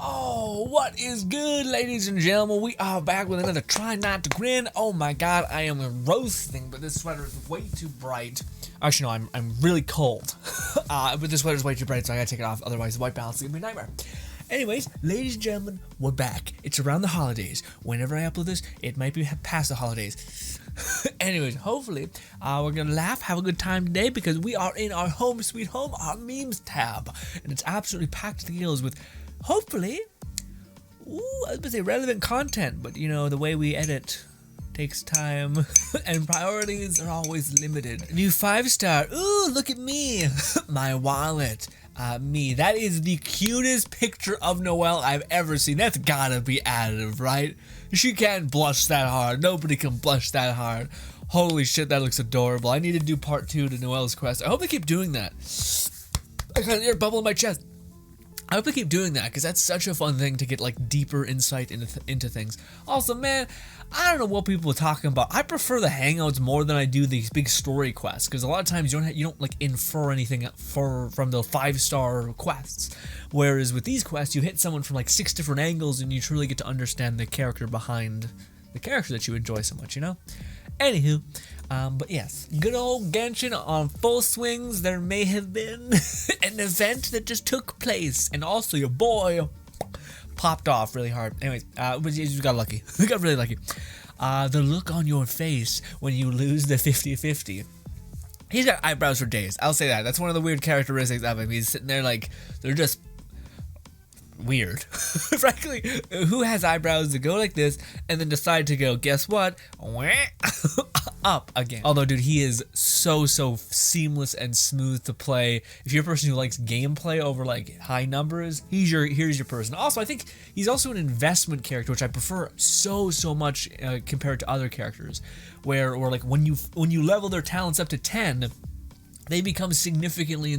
Oh, what is good, ladies and gentlemen? We are back with another Try Not to Grin. Oh my god, I am roasting, but this sweater is way too bright. Actually, no, I'm really cold. But this sweater is way too bright, so I gotta take it off, otherwise the white balance is gonna be a nightmare. Anyways, ladies and gentlemen, we're back. It's around the holidays. Whenever I upload this, it might be past the holidays. Anyways, hopefully, we're gonna laugh, have a good time today, because we are in our home sweet home, our memes tab. And it's absolutely packed to the gills with, hopefully, I was gonna say relevant content, but you know, the way we edit takes time, and priorities are always limited. New 5-star, ooh, look at me, my wallet. Me, that is the cutest picture of Noelle I've ever seen. That's gotta be additive, right? She can't blush that hard. Nobody can blush that hard. Holy shit, that looks adorable. I need to do part 2 to Noelle's quest. I hope they keep doing that. I got an air bubble in my chest. I hope they keep doing that, because that's such a fun thing to get like deeper insight into things. Also, man, I don't know what people are talking about. I prefer the hangouts more than I do these big story quests, because a lot of times you don't like infer anything from the 5-star quests. Whereas with these quests, you hit someone from like 6 different angles, and you truly get to understand the character behind the character that you enjoy so much, you know? Anywho, but yes, good old Genshin on full swings. There may have been an event that just took place, and also your boy popped off really hard. Anyways, but you got lucky. You got really lucky. The look on your face when you lose the 50-50. He's got eyebrows for days. I'll say that. That's one of the weird characteristics of him. He's sitting there like, they're just weird. Frankly, who has eyebrows that go like this and then decide to go, guess what? Up again. Although, dude, he is so seamless and smooth to play. If you're a person who likes gameplay over like high numbers, here's your person. Also, I think he's also an investment character, which I prefer so much compared to other characters, where like when you level their talents up to 10, they become significantly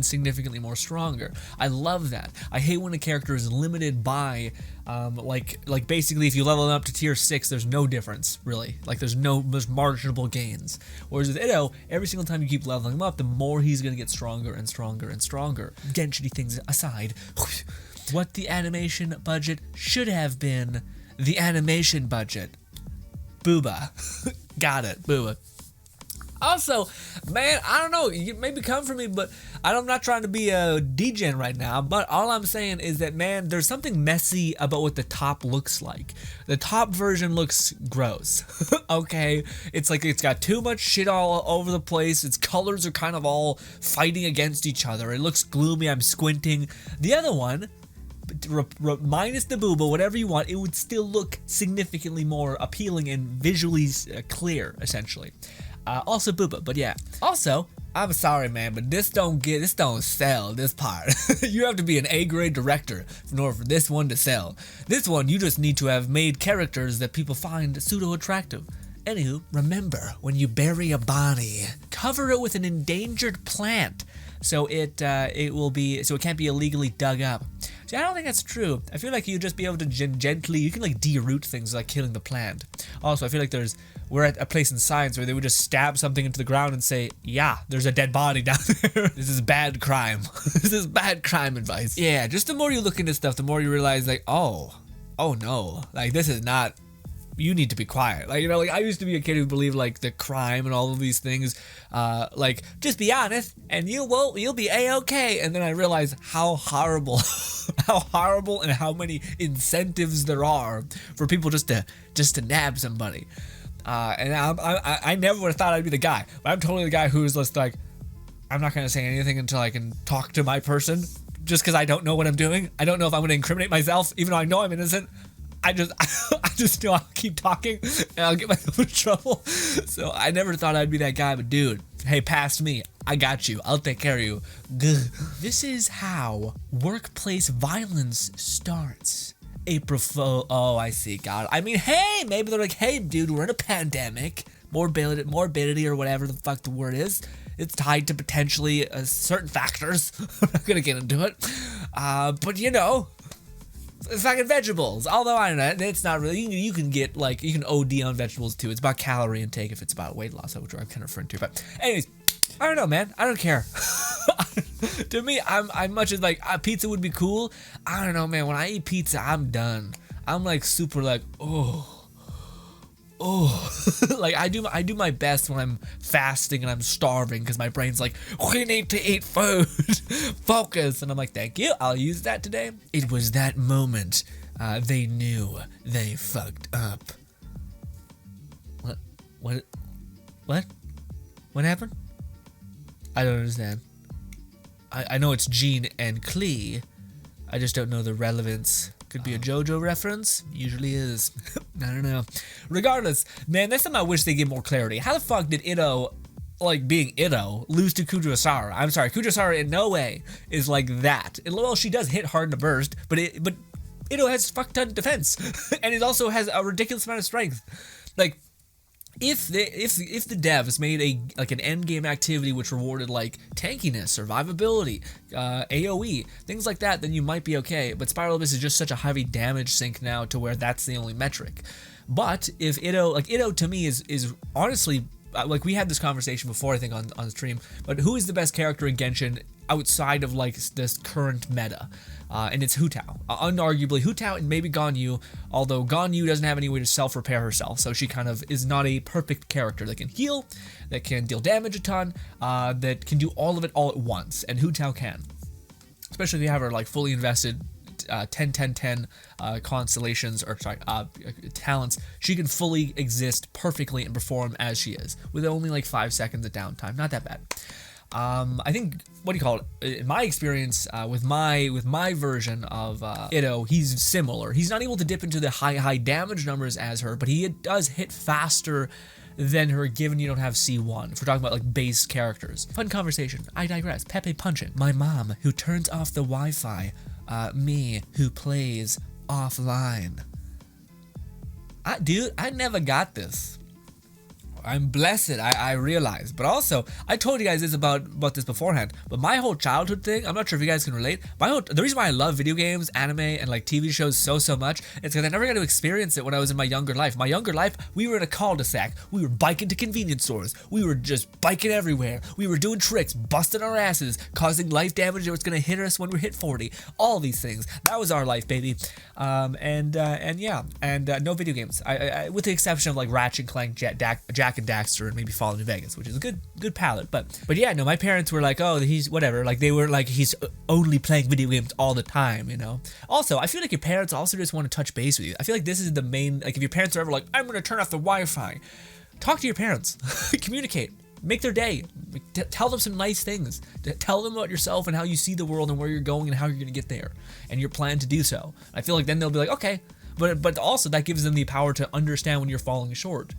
more stronger. I love that. I hate when a character is limited by, like basically if you level them up to tier 6, there's no difference, really. Like there's marginal gains. Whereas with Ido, every single time you keep leveling him up, the more he's gonna get stronger and stronger and stronger. Genshin things aside, what the animation budget should have been, the animation budget. Booba. Got it, booba. Also, man, I don't know, you maybe come for me, but I'm not trying to be a degen right now, but all I'm saying is that, man, there's something messy about what the top looks like. The top version looks gross, okay? It's like it's got too much shit all over the place. Its colors are kind of all fighting against each other. It looks gloomy. I'm squinting. The other one, minus the booba, whatever you want, it would still look significantly more appealing and visually clear, essentially. Also booba, but yeah. Also, I'm sorry, man, but this don't sell, this part. You have to be an A-grade director in order for this one to sell. This one, you just need to have made characters that people find pseudo-attractive. Anywho, remember, when you bury a body, cover it with an endangered plant, so it can't be illegally dug up. See, I don't think that's true. I feel like you'd just be able to gently, you can like de-root things like killing the plant. Also, I feel like we're at a place in science where they would just stab something into the ground and say, yeah, there's a dead body down there. This is bad crime. This is bad crime advice. Yeah, just the more you look into stuff, the more you realize like, oh no, like this is not, you need to be quiet. Like, you know, like I used to be a kid who believed like the crime and all of these things, like just be honest and you'll be a-okay. And then I realized how horrible, and how many incentives there are for people just to nab somebody. And I never would have thought I'd be the guy, but I'm totally the guy who's just like, I'm not gonna say anything until I can talk to my person, just because I don't know what I'm doing. I don't know if I'm gonna incriminate myself, even though I know I'm innocent. I just know I'll keep talking and I'll get myself in trouble. So I never thought I'd be that guy, but dude, hey, past me, I got you. I'll take care of you. This is how workplace violence starts. April Fool. Oh, I see. God. I mean, hey, maybe they're like, hey, dude, we're in a pandemic. Morbidity or whatever the fuck the word is. It's tied to potentially certain factors. I'm not gonna get into it. But you know, fucking vegetables. Although I don't know, it's not really. You can get like, you can OD on vegetables too. It's about calorie intake if it's about weight loss, which I'm kind of referring to. But anyways, I don't know, man. I don't care. I To me, I'm much as like pizza would be cool. I don't know, man. When I eat pizza, I'm done. I'm like super like like I do my best when I'm fasting and I'm starving because my brain's like, we need to eat food. Focus. And I'm like, thank you, I'll use that today. It was that moment they knew they fucked up. What happened? I don't understand. I know it's Gene and Klee. I just don't know the relevance. Could be a JoJo reference. Usually is. I don't know. Regardless, man, that's something I wish they give more clarity. How the fuck did Ito, like being Ito, lose to Kujosara? I'm sorry, Kujosara in no way is like that. Well, she does hit hard in a burst, but Ito has fuck ton defense, and it also has a ridiculous amount of strength. Like, if the devs made an end game activity which rewarded like tankiness, survivability, AoE, things like that, then you might be okay. But Spiral Abyss is just such a heavy damage sink now to where that's the only metric. But if Ito to me is honestly, like, we had this conversation before, I think on stream, but who is the best character in Genshin outside of like this current meta? And it's Hu Tao. Unarguably Hu Tao and maybe Ganyu, although Ganyu doesn't have any way to self-repair herself, so she kind of is not a perfect character that can heal, that can deal damage a ton, that can do all of it all at once, and Hu Tao can. Especially if you have her like fully invested 10-10-10 constellations, or sorry, talents, she can fully exist perfectly and perform as she is, with only like 5 seconds of downtime. Not that bad. I think, what do you call it? In my experience, with my version of Ito, he's similar. He's not able to dip into the high damage numbers as her, but he does hit faster than her, given you don't have C1. If we're talking about like base characters. Fun conversation. I digress. Pepe Punchin. My mom, who turns off the Wi-Fi. Me, who plays offline. Dude, I never got this. I'm blessed, I realize. But also, I told you guys this about this beforehand, but my whole childhood thing, I'm not sure if you guys can relate, the reason why I love video games, anime, and like TV shows so much, is because I never got to experience it when I was in my younger life. My younger life, we were in a cul-de-sac, we were biking to convenience stores, we were just biking everywhere, we were doing tricks, busting our asses, causing life damage that was going to hit us when we hit 40, all these things. That was our life, baby. No video games, I with the exception of like Ratchet and Clank, Jack and Daxter, and maybe Fallout New Vegas, which is a good palette. But yeah, no, my parents were like, oh, he's whatever. Like, they were like, he's only playing video games all the time, you know. Also, I feel like your parents also just want to touch base with you. I feel like this is the main, like, if your parents are ever like, I'm gonna turn off the Wi-Fi, talk to your parents, communicate, make their day, tell them some nice things, tell them about yourself and how you see the world and where you're going and how you're gonna get there and your plan to do so. I feel like then they'll be like, okay. But also that gives them the power to understand when you're falling short.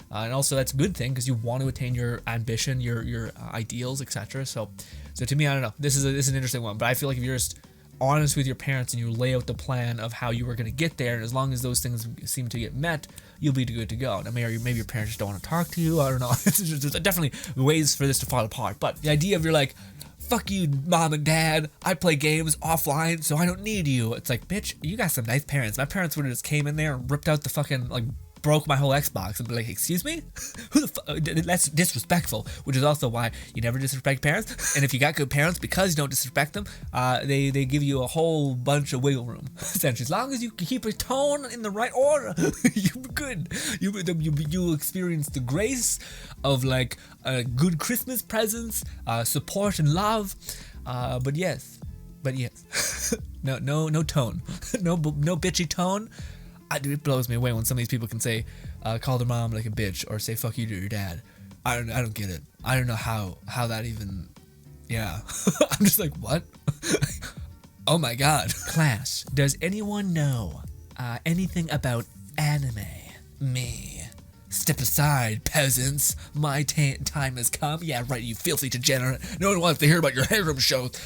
And also that's a good thing because you want to attain your ambition, your ideals, etc. So to me, I don't know. This is an interesting one, but I feel like if you're just honest with your parents and you lay out the plan of how you are going to get there, and as long as those things seem to get met, you'll be good to go. Now maybe your parents just don't want to talk to you. I don't know. There's definitely ways for this to fall apart. But the idea of you're like, fuck you, mom and dad, I play games offline, so I don't need you. It's like, bitch, you got some nice parents. My parents would have just came in there and ripped out the fucking, like, broke my whole Xbox and be like, excuse me? Who the fuck? That's disrespectful, which is also why you never disrespect parents. And if you got good parents, because you don't disrespect them, they give you a whole bunch of wiggle room. Essentially, as long as you keep a tone in the right order, you're good. You experience the grace of like good Christmas presents, support and love. But yes, no tone, no bitchy tone. It blows me away when some of these people can say, call their mom like a bitch, or say fuck you to your dad. I don't get it. I don't know how that even, yeah. I'm just like, what? Oh my god. Class, does anyone know anything about anime? Me. Step aside, peasants. My time has come. Yeah, right, you filthy degenerate. No one wants to hear about your harem shows.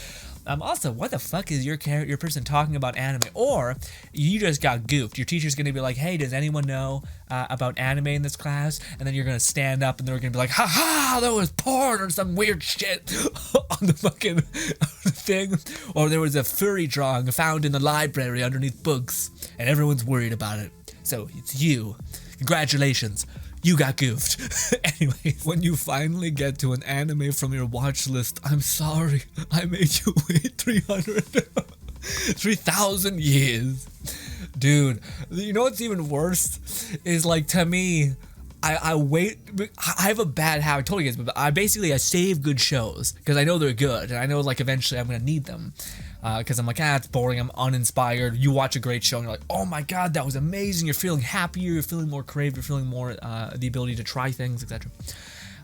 Also, what the fuck is your person talking about anime? Or you just got goofed. Your teacher's gonna be like, hey, does anyone know about anime in this class? And then you're gonna stand up and they're gonna be like, haha, that was porn or some weird shit on the fucking thing. Or there was a furry drawing found in the library underneath books and everyone's worried about it. So it's you. Congratulations. you got goofed. Anyway, when you finally get to an anime from your watch list, I'm sorry, I made you wait 3,000 years. Dude, you know what's even worse? Is like, to me, I wait. I have a bad habit. I told you guys, but I save good shows because I know they're good, and I know like eventually I'm gonna need them. Because I'm like, it's boring. I'm uninspired. You watch a great show and you're like, oh my god, that was amazing. You're feeling happier. You're feeling more creative. You're feeling more the ability to try things, etc.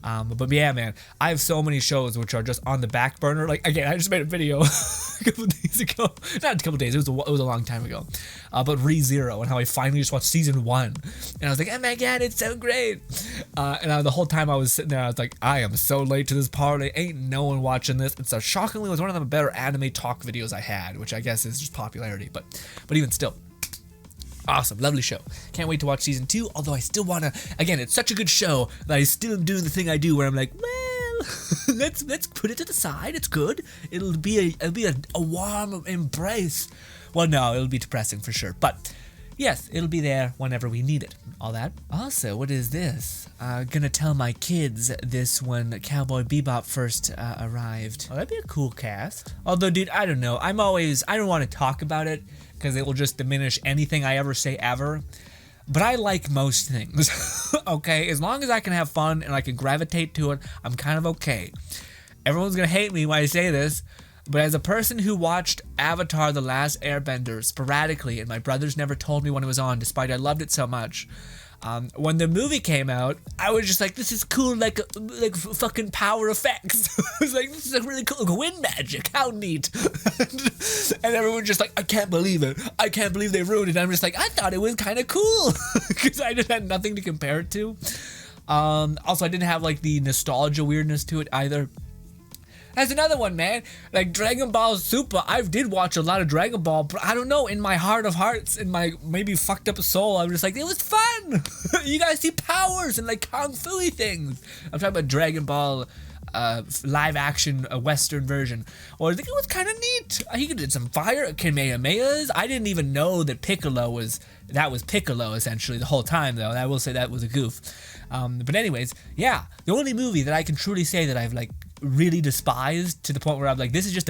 But yeah, man, I have so many shows which are just on the back burner. Like, again, I just made a video a couple days ago. Not a couple days, it was a long time ago. But ReZero and how I finally just watched season 1. And I was like, oh my god, it's so great. And the whole time I was sitting there, I was like, I am so late to this party. Ain't no one watching this. And so shockingly, it was one of the better anime talk videos I had, which I guess is just popularity. But even still. Awesome, lovely show. Can't wait to watch season 2, although I still wanna, again, it's such a good show that I still am doing the thing I do where I'm like, well, let's put it to the side. It's good. It'll be a warm embrace. Well, no, it'll be depressing for sure, but yes, it'll be there whenever we need it. All that. Also, what is this? Gonna tell my kids this when Cowboy Bebop first arrived. Oh, that'd be a cool cast. Although, dude, I don't know. I don't want to talk about it because it will just diminish anything I ever say ever. But I like most things, okay? As long as I can have fun and I can gravitate to it, I'm kind of okay. Everyone's gonna hate me when I say this, but as a person who watched Avatar: The Last Airbender sporadically, and my brothers never told me when it was on, despite I loved it so much, when the movie came out, I was just like, this is cool, like fucking power effects. I was like, this is a really cool, like wind magic, how neat. And everyone's just like, I can't believe it. I can't believe they ruined it. And I'm just like, I thought it was kind of cool. Because I just had nothing to compare it to. Also, I didn't have like the nostalgia weirdness to it either. That's another one, man. Like Dragon Ball Super, I did watch a lot of Dragon Ball, but I don't know, in my heart of hearts, in my maybe fucked up soul, I was just like, it was fun. You guys see powers and like kung fu-y things. I'm talking about Dragon Ball live action Western version. Or I think it was kind of neat. He did some fire Kamehamehas. I didn't even know that Piccolo was Piccolo essentially the whole time though. And I will say that was a goof. But anyways, yeah, the only movie that I can truly say that I've like really despised to the point where I'm like, this is just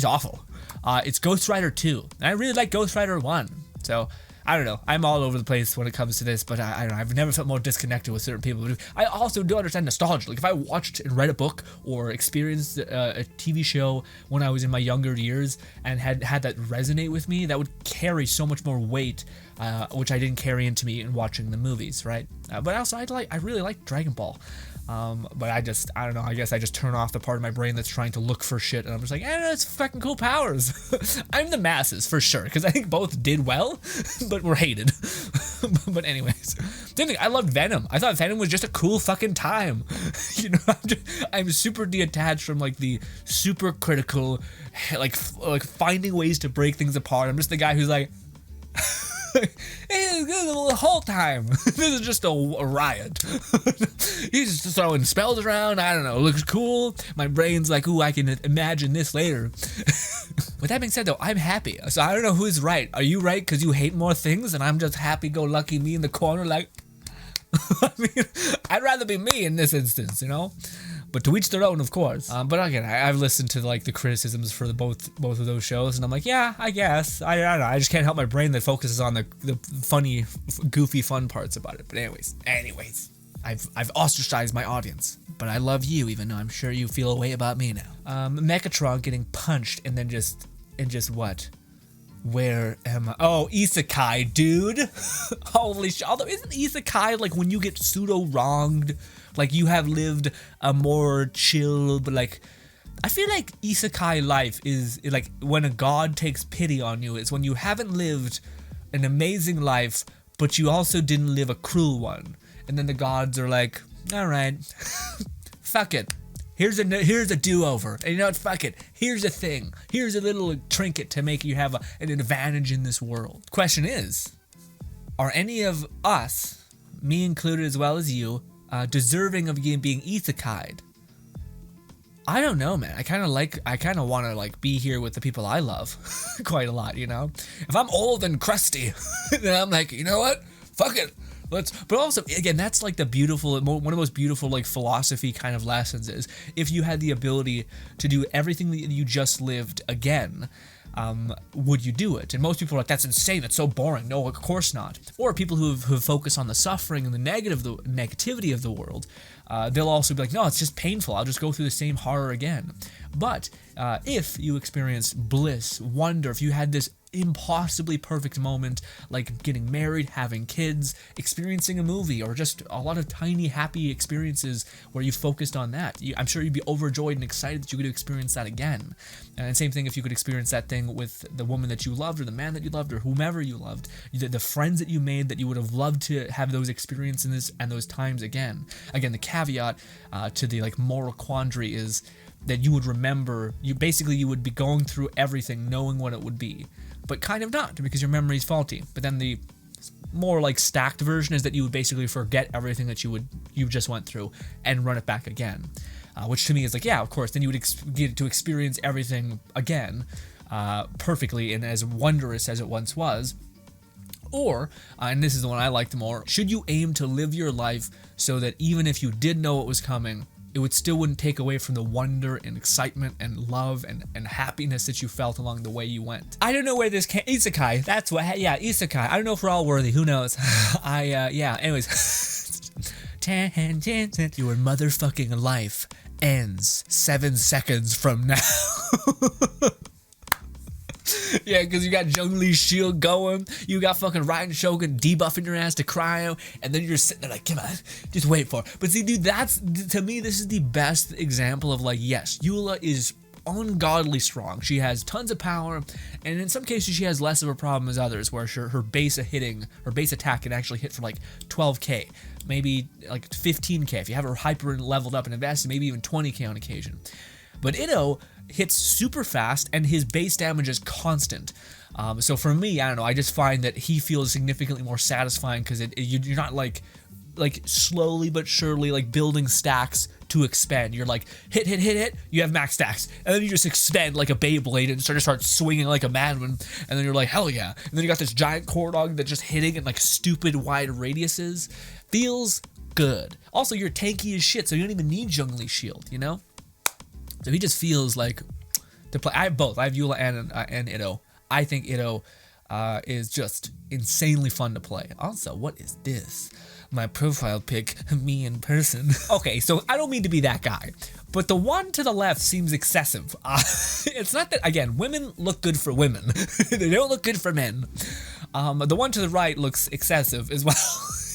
awful. It's Ghost Rider 2. And I really like Ghost Rider 1. So I don't know. I'm all over the place when it comes to this, but I don't know. I've never felt more disconnected with certain people. But I also do understand nostalgia. Like if I watched and read a book or experienced a TV show when I was in my younger years and had that resonate with me, that would carry so much more weight, which I didn't carry into me in watching the movies, right? But also I really like Dragon Ball. But I don't know, I guess I just turn off the part of my brain that's trying to look for shit, and I'm just like, it's fucking cool powers. I'm the masses, for sure, because I think both did well, but were hated. But anyways, same thing, I loved Venom. I thought Venom was just a cool fucking time. You know, I'm super detached from, like, the super critical, like finding ways to break things apart. I'm just the guy who's like, hey, the whole time. This is just a riot. He's just throwing spells around. I don't know. It looks cool. My brain's like, ooh, I can imagine this later. With that being said, though, I'm happy. So I don't know who's right. Are you right because you hate more things, and I'm just happy-go-lucky me in the corner, like? I mean, I'd rather be me in this instance, you know. But to each their own, of course. But again, I've listened to like the criticisms for both of those shows, and I'm like, yeah, I guess. I don't know. I just can't help my brain that focuses on the funny, goofy, fun parts about it. But anyways, I've ostracized my audience. But I love you, even though I'm sure you feel a way about me now. Megatron getting punched and then just what? Where am I? Oh, Isekaied, dude. Holy shit. Although, isn't Isekaied like when you get pseudo-wronged? Like, you have lived a more chill, but like, I feel like Isekai life is like when a god takes pity on you. It's when you haven't lived an amazing life, but you also didn't live a cruel one. And then the gods are like, all right, fuck it. Here's a do-over. And you know what? Fuck it. Here's a thing. Here's a little trinket to make you have an advantage in this world. Question is, are any of us, me included as well as you, deserving of being Isekaied? I don't know, man. I kind of want to like be here with the people I love quite a lot, you know? If I'm old and crusty, then I'm like, you know what? Fuck it. But also, again, that's like the beautiful, one of the most beautiful like philosophy kind of lessons is if you had the ability to do everything that you just lived again, would you do it? And most people are like, that's insane, that's so boring. No, of course not. Or people who focus on the suffering and the negativity of the world, they'll also be like, no, it's just painful, I'll just go through the same horror again. But if you experience bliss, wonder, if you had this impossibly perfect moment like getting married, having kids, experiencing a movie, or just a lot of tiny happy experiences where you focused on that, I'm sure you'd be overjoyed and excited that you could experience that again. And same thing if you could experience that thing with the woman that you loved or the man that you loved or whomever you loved, the friends that you made that you would have loved to have those experiences and those times again. Again, the caveat to the like moral quandary is that you would remember, you would be going through everything knowing what it would be, but kind of not, because your memory is faulty. But then the more like stacked version is that you would basically forget everything that you just went through and run it back again, which to me is like, yeah, of course, then you would get to experience everything again perfectly and as wondrous as it once was. Or, and this is the one I like the more, should you aim to live your life so that even if you did know it was coming, it still wouldn't take away from the wonder and excitement and love and happiness that you felt along the way you went. I don't know where this came. Isekaied. That's what. Yeah, Isekaied. I don't know if we're all worthy. Who knows? Yeah. Anyways, tangent. Your motherfucking life ends 7 seconds from now. Yeah, because you got Jung Lee's shield going, you got fucking Ryan Shogun debuffing your ass to cryo, and then you're sitting there like, come on, just wait for it. But see, dude, to me, this is the best example of like, yes, Eula is ungodly strong. She has tons of power, and in some cases she has less of a problem as others, where her base attack can actually hit for like 12k, maybe like 15k if you have her hyper leveled up and invested, maybe even 20k on occasion. But Itto hits super fast and his base damage is constant. So for me, I don't know, I just find that he feels significantly more satisfying because you're not like slowly but surely like building stacks to expand. You're like hit, you have max stacks, and then you just expand like a Beyblade and start swinging like a madman, and then you're like, hell yeah. And then you got this giant core dog that just hitting in like stupid wide radiuses. Feels good. Also, you're tanky as shit, so you don't even need Jung Lee's shield, you know? So he just feels like to play. I have both. I have Eula and Itto. I think Itto is just insanely fun to play. Also, what is this? My profile pic, me in person. Okay, so I don't mean to be that guy, but the one to the left seems excessive. It's not that, again, women look good for women. They don't look good for men. The one to the right looks excessive as well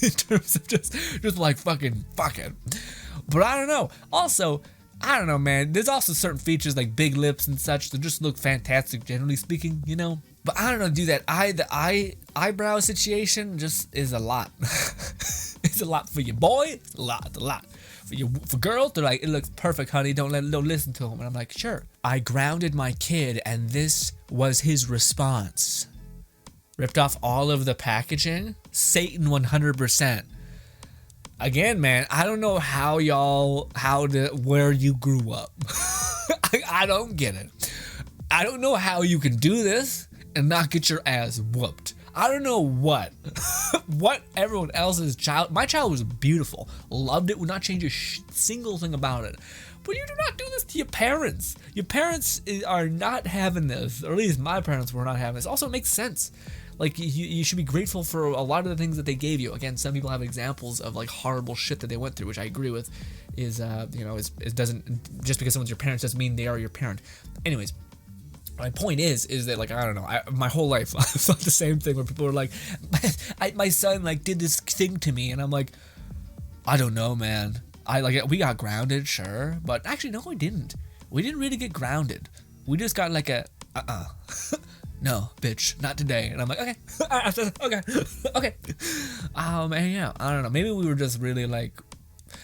in terms of just like fucking. But I don't know. Also, I don't know, man. There's also certain features like big lips and such that just look fantastic, generally speaking, you know? But I don't know, dude, the eyebrow situation just is a lot. It's a lot for your boy. It's a lot. For girls, they're like, it looks perfect, honey. Don't listen to him. And I'm like, sure. I grounded my kid, and this was his response. Ripped off all of the packaging. Satan 100%. Again, man, I don't know where you grew up. I don't get it. I don't know how you can do this and not get your ass whooped. I don't know what everyone else's my child was beautiful, loved it, would not change a single thing about it. But you do not do this to your parents. Your parents are not having this, or at least my parents were not having this. Also, it makes sense. Like, you should be grateful for a lot of the things that they gave you. Again, some people have examples of like horrible shit that they went through, which I agree with. It doesn't, just because someone's your parent doesn't mean they are your parent. Anyways, my point is that like, I don't know, my whole life I thought the same thing where people were like, my son like did this thing to me, and I'm like, I don't know, man. We got grounded, sure, but actually no, we didn't. We didn't really get grounded. We just got like a no, bitch, not today. And I'm like, okay. And yeah, I don't know. Maybe we were just really like,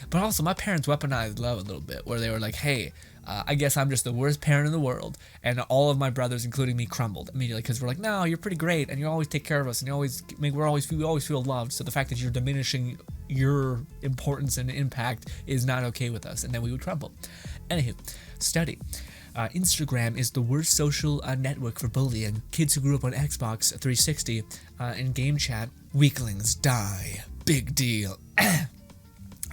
but also my parents weaponized love a little bit, where they were like, hey, I guess I'm just the worst parent in the world, and all of my brothers, including me, crumbled immediately because we're like, no, you're pretty great, and you always take care of us, and we always feel loved. So the fact that you're diminishing your importance and impact is not okay with us, and then we would crumble. Anywho, study. Instagram is the worst social network for bullying. Kids who grew up on Xbox 360 in game chat, weaklings die. big deal.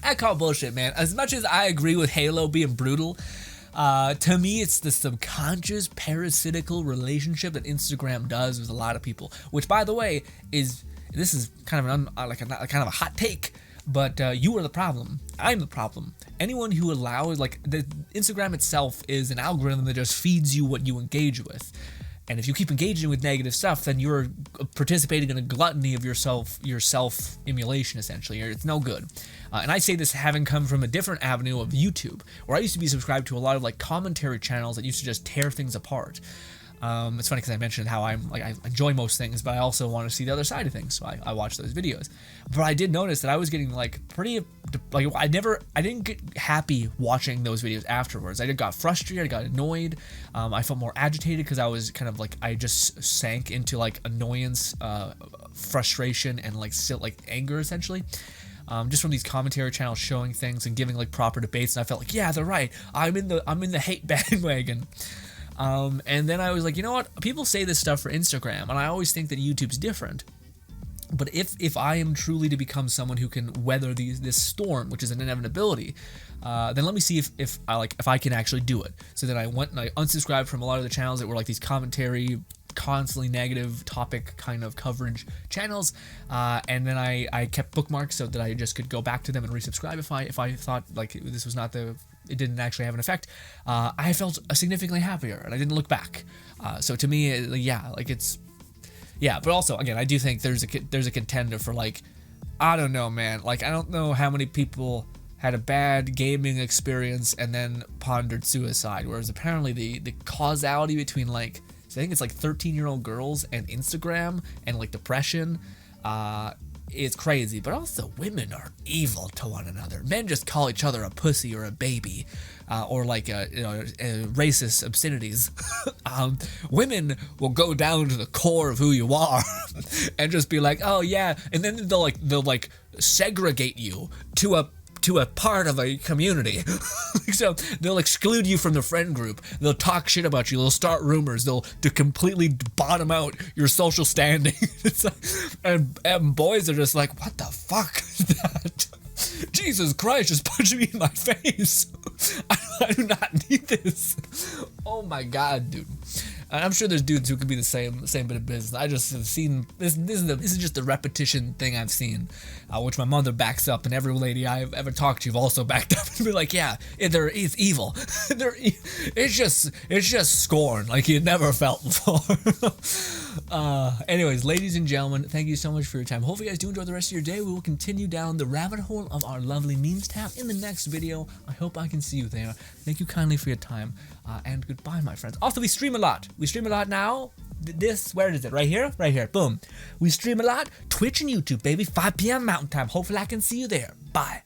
I call bullshit, man. As much as I agree with Halo being brutal, to me, it's the subconscious parasitical relationship that Instagram does with a lot of people. Which, by the way, this is kind of kind of a hot take, but you are the problem. I'm the problem. Anyone who allows, like, the Instagram itself is an algorithm that just feeds you what you engage with. And if you keep engaging with negative stuff, then you're participating in a gluttony of your self-emulation, essentially. It's no good. And I say this having come from a different avenue of YouTube, where I used to be subscribed to a lot of like commentary channels that used to just tear things apart. It's funny because I mentioned how I enjoy most things, but I also want to see the other side of things, so I watch those videos. But I did notice that I was getting like pretty, like I didn't get happy watching those videos afterwards. I got frustrated, I got annoyed, I felt more agitated because I was kind of like, I just sank into like annoyance, frustration, and like anger essentially. Just from these commentary channels showing things and giving like proper debates, and I felt like, yeah, they're right. I'm in the hate bandwagon. And then I was like, you know what? People say this stuff for Instagram, and I always think that YouTube's different. But if I am truly to become someone who can weather this storm, which is an inevitability, then let me see if I can actually do it. So then I went and I unsubscribed from a lot of the channels that were like these commentary, constantly negative topic kind of coverage channels, and then I kept bookmarks so that I just could go back to them and resubscribe if I thought like this was not it didn't actually have an effect. I felt significantly happier, and I didn't look back. So to me, but also again, I do think there's a contender for like, I don't know, man. Like, I don't know how many people had a bad gaming experience and then pondered suicide, whereas apparently the causality between like, I think it's like 13-year-old girls and Instagram and like depression is crazy. But also women are evil to one another. Men just call each other a pussy or a baby, or like racist obscenities. Women will go down to the core of who you are and just be like, oh yeah, and then they'll segregate you to a part of a community. So they'll exclude you from the friend group. They'll talk shit about you. They'll start rumors. They'll completely bottom out your social standing. It's like, and boys are just like, what the fuck is that? Jesus Christ, just punch me in my face. I do not need this. Oh my God, dude. I'm sure there's dudes who could be the same bit of business. I just have seen this is just a repetition thing I've seen, which my mother backs up, and every lady I've ever talked to have also backed up and be like, yeah, it's evil. It's just scorn like you never felt before. Anyways, ladies and gentlemen, thank you so much for your time. Hopefully you guys do enjoy the rest of your day. We will continue down the rabbit hole of our lovely memes tab in the next video. I hope I can see you there. Thank you kindly for your time, and goodbye, my friends. Also, we stream a lot. We stream a lot now. Where is it? Right here? Right here. Boom. We stream a lot. Twitch and YouTube, baby. 5 p.m. Mountain Time. Hopefully I can see you there. Bye.